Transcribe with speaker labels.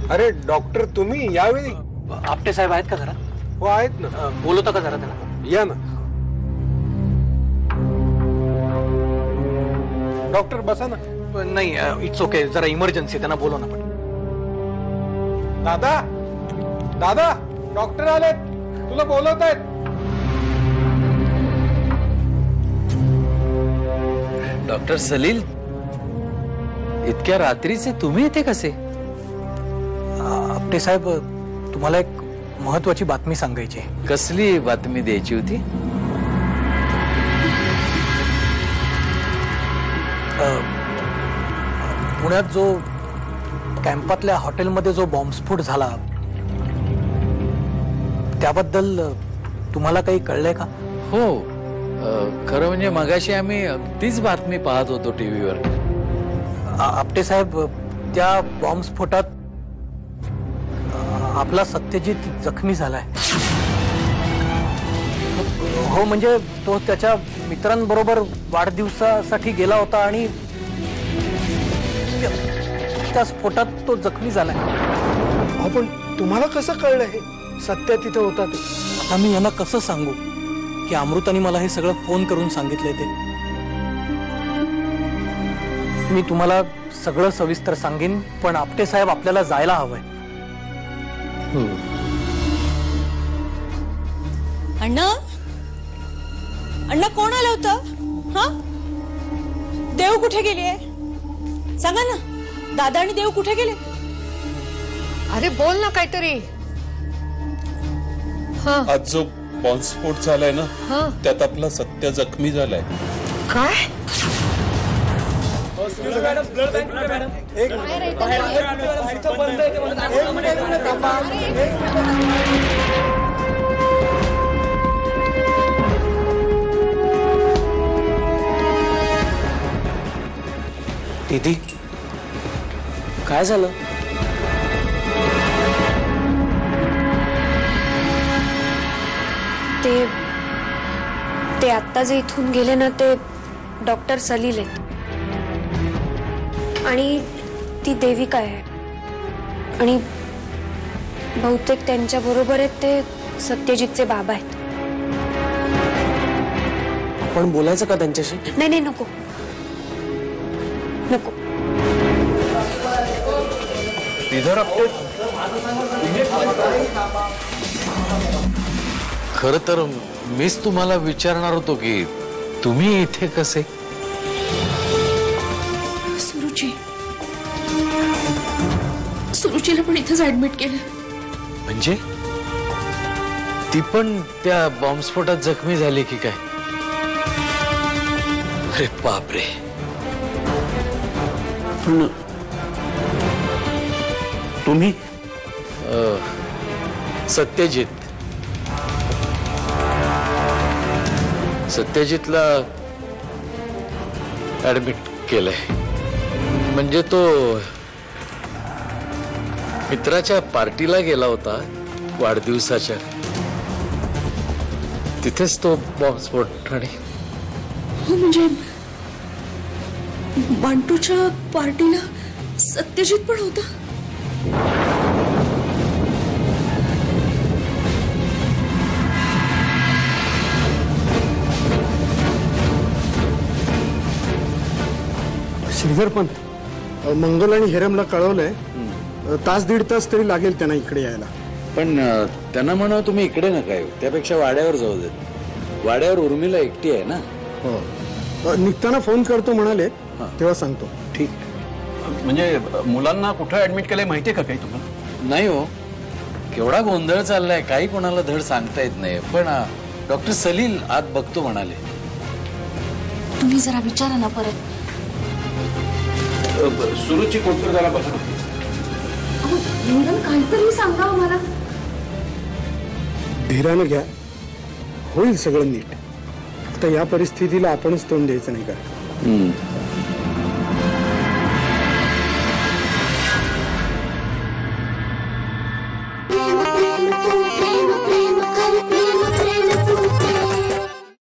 Speaker 1: अरे डॉक्टर तुम्ही यावेळी
Speaker 2: आपटे साहेब आहेत का घरात?
Speaker 1: हो आहेत ना.
Speaker 2: बोलवता का जरा त्यांना?
Speaker 1: या ना डॉक्टर, बसा ना.
Speaker 2: नाही, इट्स ओके, जरा इमर्जन्सी, त्यांना बोलव ना. पण
Speaker 1: दादा दादा डॉक्टर आलेत, तुला बोलवत आहेत.
Speaker 3: डॉक्टर सलील, इतक्या रात्रीचे तुम्ही इथे कसे?
Speaker 2: आपटे साहेब, तुम्हाला एक महत्वाची बातमी सांगायची आहे.
Speaker 3: कसली बातमी द्यायची होती?
Speaker 2: पुण्यात जो कॅम्पातल्या हॉटेलमध्ये जो बॉम्बस्फोट झाला त्याबद्दल तुम्हाला काही कळलंय का?
Speaker 3: हो, खरं म्हणजे मगाशी आम्ही तीच बातमी पाहत होतो टीव्हीवर.
Speaker 2: आपटे साहेब, त्या बॉम्बस्फोटात आपला सत्यजित जखमी झालाय. हो, म्हणजे तो त्याच्या मित्रांबरोबर वाढदिवसासाठी गेला होता आणि त्या स्फोटात तो जखमी झालाय.
Speaker 1: पण तुम्हाला कसं कळलं हे सत्य तिथे होता ते?
Speaker 2: आता मी यांना कसं सांगू की अमृताने मला हे सगळं फोन करून सांगितलंय ते. मी तुम्हाला सगळं सविस्तर सांगेन, पण आपटे साहेब आपल्याला जायला हवंय.
Speaker 4: अण्णा, अण्णा कोण आलं होतं? हा, देव कुठे गेले? सांगा ना, दादा आणि देव कुठे गेले?
Speaker 5: अरे बोल ना काहीतरी.
Speaker 6: आज जो बॉम्बस्फोट झालाय ना, त्यात आपला सत्य जखमी झालाय.
Speaker 5: काय?
Speaker 2: दीदी, काय झालं?
Speaker 7: ते आत्ता जे इथून गेले ना, ते डॉक्टर सलील आहेत आणि ती देविका आहे आणि बहुतेक त्यांच्या बरोबर आहेत ते सत्यजितचे बाबा आहेत.
Speaker 2: आपण बोलायचं का त्यांच्याशी?
Speaker 7: नाही नाही, नको नको.
Speaker 3: खरं तर मीच तुम्हाला विचारणार होतो की तुम्ही इथे कसे?
Speaker 4: सुरुचीला पण इथेच ऍडमिट केलं.
Speaker 3: म्हणजे ती पण त्या बॉम्बस्फोटात जखमी झाली की काय? अरे बापरे.
Speaker 6: पण तुम्ही?
Speaker 3: सत्यजितला ऍडमिट केलंय. म्हणजे तो मित्राच्या पार्टीला गेला होता वाढदिवसाच्या, तिथेच तो बॉम्बस्फोट. आणि
Speaker 4: म्हणजे बांटूच्या पार्टीला सत्यजित पण होता?
Speaker 8: श्रीधर पण मंगल आणि हेरमला कळवलंय. तास दीड तास तरी लागेल त्यांना इकडे यायला.
Speaker 3: पण त्यांना म्हणा तुम्ही इकडे नका येऊ, त्यापेक्षा वाड्यावर जाऊ देत. वाड्यावर उर्मिला एकटी आहे ना.
Speaker 8: हो, निघताना फोन करतो म्हणाले, तेव्हा सांगतो.
Speaker 3: ठीक.
Speaker 9: म्हणजे मुलांना कुठं ऍडमिट केलंय माहितीये का काही तुम्हाला?
Speaker 3: नाही हो, केवढा गोंधळ चाललाय, काही कोणाला धड सांगता येत नाही. पण डॉक्टर सलील आत बघतो म्हणाले.
Speaker 4: तुम्ही जरा विचारा ना परत.
Speaker 6: सुरुची कोणतर जरा बघा.
Speaker 4: काहीतरी सांगा मला.
Speaker 8: धीरानं घ्या, होईल सगळं नीट. आता या परिस्थितीला आपणच तोंड द्यायचं नाही का?